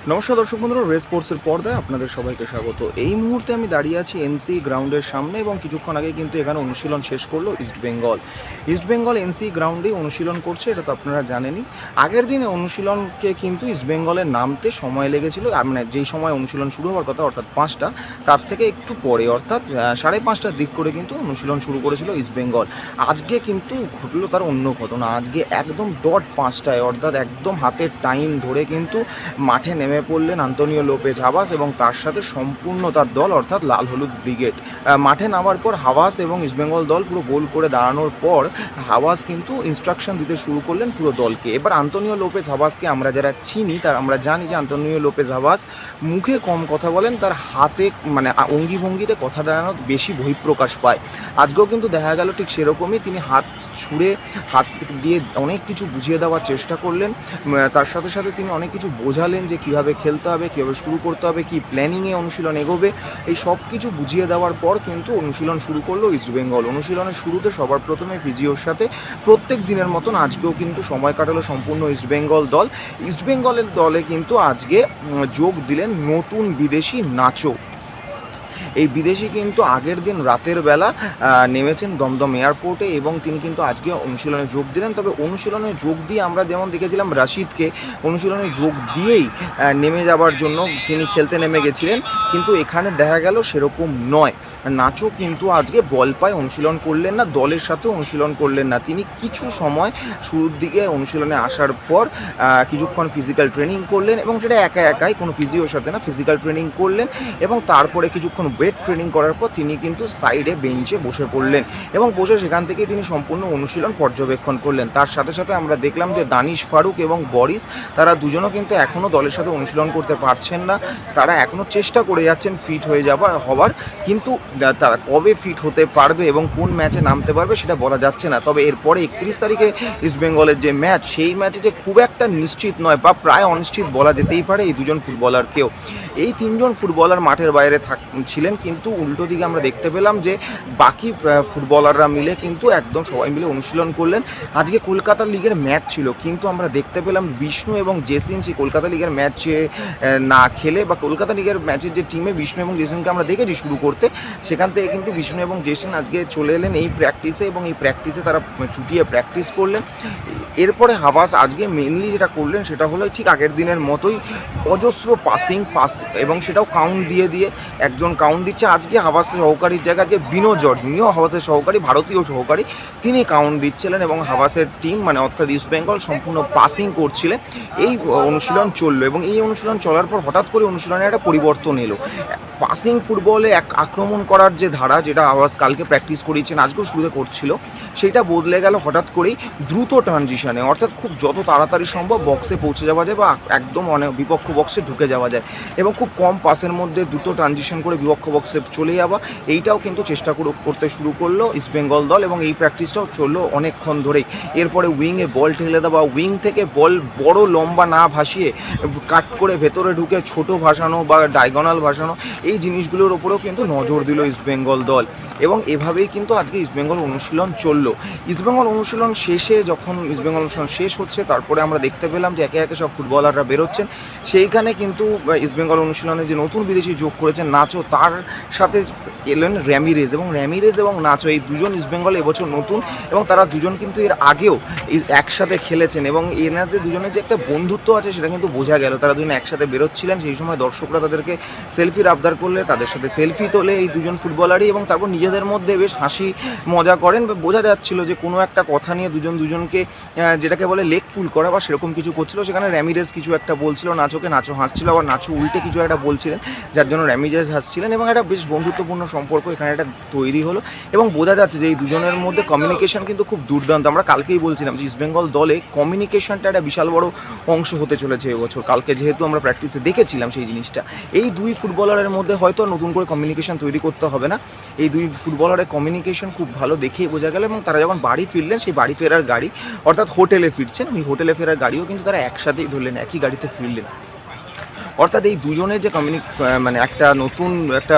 নমস্কার দর্শক বন্ধুরা, রেস স্পোর্টসের পর্দায় আপনাদের সবাইকে স্বাগত। এই মুহূর্তে আমি দাঁড়িয়ে আছি এনসি গ্রাউন্ডের সামনে এবং কিছুক্ষণ আগে কিন্তু এখানে অনুশীলন শেষ করলো ইস্টবেঙ্গল এনসি গ্রাউন্ডেই অনুশীলন করছে, এটা তো আপনারা জানেনই। আগের দিনে অনুশীলনকে কিন্তু ইস্টবেঙ্গলের নামতে সময় লেগেছিল, মানে যেই সময় অনুশীলন শুরু হওয়ার কথা অর্থাৎ 5টা, তার থেকে একটু পরে অর্থাৎ 5:30টার দিক করে কিন্তু অনুশীলন শুরু করেছিল ইস্টবেঙ্গল। আজকে কিন্তু ঘটলো তার অন্য ঘটনা। আজকে একদম ডট 5টায় অর্থাৎ একদম হাতের টাইম ধরে কিন্তু মাঠে নেমে পড়লেন আন্তোনিও লোপেজ হাভাস এবং তার সাথে সম্পূর্ণ তার দল অর্থাৎ লাল হলুদ ব্রিগেড। মাঠে নামার পর হাভাস এবং ইস্টবেঙ্গল দল পুরো গোল করে দাঁড়ানোর পর হাভাস কিন্তু ইনস্ট্রাকশন দিতে শুরু করলেন পুরো দলকে। এবার আন্তোনিও লোপেজ হাভাসকে আমরা যারা চিনি আমরা জানি যে আন্তোনিও লোপেজ হাভাস মুখে কম কথা বলেন, তার হাতে মানে অঙ্গি ভঙ্গিতে কথা দাঁড়ানো বেশি বহিঃপ্রকাশ পায়। আজকেও কিন্তু দেখা গেল ঠিক সেরকমই, তিনি হাত ছুঁড়ে হাত দিয়ে অনেক কিছু বুঝিয়ে দেওয়ার চেষ্টা করলেন। তার সাথে সাথে তিনি অনেক কিছু বোঝালেন যে কীভাবে খেলতে হবে, কীভাবে শুরু করতে হবে, কী প্ল্যানিংয়ে অনুশীলন এগোবে। এই সব কিছু বুঝিয়ে দেওয়ার পর কিন্তু অনুশীলন শুরু করলো ইস্টবেঙ্গল। অনুশীলনের শুরুতে সবার প্রথমে ফিজিওর সাথে প্রত্যেক দিনের মতন আজকেও কিন্তু সময় কাটালো সম্পূর্ণ ইস্টবেঙ্গল দল। ইস্টবেঙ্গলের দলে কিন্তু আজকে যোগ দিলেন নতুন বিদেশি নাচো। এই বিদেশি কিন্তু আগের দিন রাতের বেলা নেমেছেন দমদম এয়ারপোর্টে এবং তিনি কিন্তু আজকে অনুশীলনে যোগ দিলেন। তবে অনুশীলনে যোগ দিয়ে আমরা যেমন দেখেছিলাম রাশিদকে অনুশীলনে যোগ দিয়েই নেমে যাবার জন্য তিনি খেলতে নেমে গেছিলেন, কিন্তু এখানে দেখা গেল সেরকম নয়। নাচো কিন্তু আজকে বল পায় অনুশীলন করলেন না, দলের সাথে অনুশীলন করলেন না। তিনি কিছু সময় শুরুর দিকে অনুশীলনে আসার পর কিছুক্ষণ ফিজিক্যাল ট্রেনিং করলেন এবং সেটা একাই, কোনো ফিজিওর সাথে না, ফিজিক্যাল ট্রেনিং করলেন এবং তারপরে কিছুক্ষণ ওয়েট ট্রেনিং করার পর তিনি কিন্তু সাইডে বেঞ্চে বসে পড়লেন এবং বসে সেখান থেকে তিনি সম্পূর্ণ অনুশীলন পর্যবেক্ষণ করলেন। তার সাথে সাথে আমরা দেখলাম যে দানিশ ফারুক এবং বরিস তারা দুজনও কিন্তু এখনও দলের সাথে অনুশীলন করতে পারছেন না। তারা এখনও চেষ্টা করে যাচ্ছেন ফিট হওয়ার, কিন্তু তারা কবে ফিট হতে পারবে এবং কোন ম্যাচে নামতে পারবে সেটা বলা যাচ্ছে না। তবে এরপরে 31 তারিখে ইস্টবেঙ্গলের যে ম্যাচ, সেই ম্যাচে যে খুব একটা নিশ্চিত নয় বা প্রায় অনিশ্চিত বলা যেতেই পারে এই দুজন ফুটবলারকেও। এই তিনজন ফুটবলার মাঠের বাইরে ছিলেন, কিন্তু উল্টো দিকে আমরা দেখতে পেলাম যে বাকি ফুটবলাররা মিলে কিন্তু একদম সবাই মিলে অনুশীলন করলেন। আজকে কলকাতা লিগের ম্যাচ ছিল, কিন্তু আমরা দেখতে পেলাম বিষ্ণু এবং জেসিন সেই কলকাতা লিগের ম্যাচে না খেলে বা কলকাতা লিগের ম্যাচের যে টিমে বিষ্ণু এবং জেসিনকে আমরা দেখেছি শুরু করতে, সেখান থেকে কিন্তু বিষ্ণু এবং জেসিন আজকে চলে এলেন এই প্র্যাকটিসে এবং এই প্র্যাকটিসে তারা চুটিয়ে প্র্যাকটিস করলেন। এরপরে হাভাস আজকে মেনলি যেটা করলেন সেটা হলো ঠিক আগের দিনের মতোই অজস্র পাস এবং সেটাও কাউন্ট দিয়ে একজন কাউন্ট দিচ্ছে। আজকে হাভাসের সহকারীর জায়গায় আজকে বিনো জর্জিনিও হাভাসের সহকারী, ভারতীয় সহকারী, তিনি কাউন্ট দিচ্ছিলেন এবং হাভাসের টিম মানে অর্থাৎ ইস্টবেঙ্গল সম্পূর্ণ পাসিং করছিলেন। এই অনুশীলন চললো এবং এই অনুশীলন চলার পর হঠাৎ করে অনুশীলনে একটা পরিবর্তন এলো। পাসিং ফুটবলে আক্রমণ করার যে ধারা, যেটা হাভাস কালকে প্র্যাকটিস করিয়েছেন, আজকেও শুরুতে করছিল, সেটা বদলে গেল হঠাৎ করেই দ্রুত ট্রানজিশনে, অর্থাৎ খুব যত তাড়াতাড়ি সম্ভব বক্সে পৌঁছে যাওয়া যায় বা একদম বিপক্ষ বক্সে ঢুকে যাওয়া যায় এবং খুব কম পাসের মধ্যে দ্রুত ট্রানজিশন করে বিপক্ষ বক্সে চলে যাওয়া। এইটাও কিন্তু চেষ্টা করতে শুরু করলো ইস্টবেঙ্গল দল এবং এই প্র্যাকটিসটাও চললো অনেকক্ষণ ধরেই। এরপরে উইংয়ে বল ঠেলে দেওয়া, উইং থেকে বল বড় লম্বা না ভাসিয়ে কাট করে ভেতরে ঢুকে ছোট ভাসানো বা ডায়াগোনাল ভাসানো, এই জিনিসগুলোর ওপরেও কিন্তু নজর দিল ইস্টবেঙ্গল দল এবং এভাবেই কিন্তু আজকে ইস্টবেঙ্গল অনুশীলন চললো। ইস্টবেঙ্গল অনুশীলন শেষে যখন ইস্টবেঙ্গল অনুশীলন শেষ হচ্ছে, তারপরে আমরা দেখতে পেলাম যে একে একে সব ফুটবলাররা বেরোচ্ছেন। সেইখানে কিন্তু ইস্টবেঙ্গল অনুশীলনে যে নতুন বিদেশি যোগ করেছেন নাচো, তার সাথে এলেন র্যামিরেজ এবং নাচো, এই দুজন ইস্টবেঙ্গল এবছর নতুন এবং তারা দুজন কিন্তু এর আগেও একসাথে খেলেছেন এবং এনাদের দুজনের যে একটা বন্ধুত্ব আছে সেটা কিন্তু বোঝা গেল। তারা দুজন একসাথে বেরোচ্ছিলেন, সেই সময় দর্শকরা তাদেরকে সেলফির আবদার করলে তাদের সাথে সেলফি তোলে এই দুজন ফুটবলারই এবং তারপর নিজেদের মধ্যে বেশ হাসি মজা করেন। বোঝা যাচ্ছিল যে কোনো একটা কথা নিয়ে দুজনকে যেটাকে বলে লেগ পুল করা বা সেরকম কিছু করছিল। সেখানে র্যামিরেজ কিছু একটা বলছিল নাচোকে, নাচো হাসছিল, আবার নাচো উল্টে কিছু একটা বলছিলেন যার জন্য র্যামিরেজ হাসছিলেন এবং একটা বেশ বন্ধুত্বপূর্ণ সম্পর্ক এখানে একটা তৈরি হলো এবং বোঝা যাচ্ছে যে এই দুজনের মধ্যে কমিউনিকেশন কিন্তু খুব দুর্দান্ত। আমরা কালকেই বলছিলাম যে ইস্টবেঙ্গল দলে কমিউনিকেশনটা একটা বিশাল বড় অংশ হতে চলেছে এবছর। কালকে যেহেতু আমরা প্র্যাকটিসে দেখেছিলাম সেই জিনিসটা, এই দুই ফুটবলারের মধ্যে হয়তো নতুন করে কমিউনিকেশন তৈরি করতে হবে না, এই দুই ফুটবলারের কমিউনিকেশন খুব ভালো দেখেই বোঝা গেল এবং তারা যখন বাড়ি ফিরলেন সেই বাড়ি ফেরার গাড়ি অর্থাৎ হোটেলে ফিরছেন, ওই হোটেলে ফেরার গাড়িও কিন্তু তারা একসাথেই ধরলেন, একই গাড়িতে ফিরলেন। অর্থাৎ এই দুজনের যে মানে একটা নতুন একটা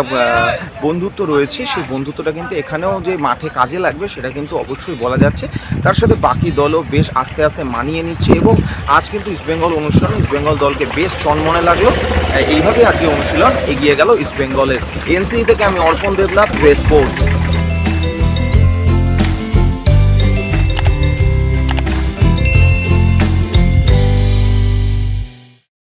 বন্ধুত্ব রয়েছে, সেই বন্ধুত্বটা কিন্তু এখানেও যে মাঠে কাজে লাগবে সেটা কিন্তু অবশ্যই বলা যাচ্ছে। তার সাথে বাকি দলও বেশ আস্তে আস্তে মানিয়ে নিচ্ছে এবং আজ কিন্তু ইস্টবেঙ্গল অনুশীলন ইস্টবেঙ্গল দলকে বেশ চনমনে লাগলো। এইভাবে আজকে অনুশীলন এগিয়ে গেল ইস্টবেঙ্গলের। এনসি থেকে আমি অর্পণ দেবনাথ, প্রেস স্পোর্টস।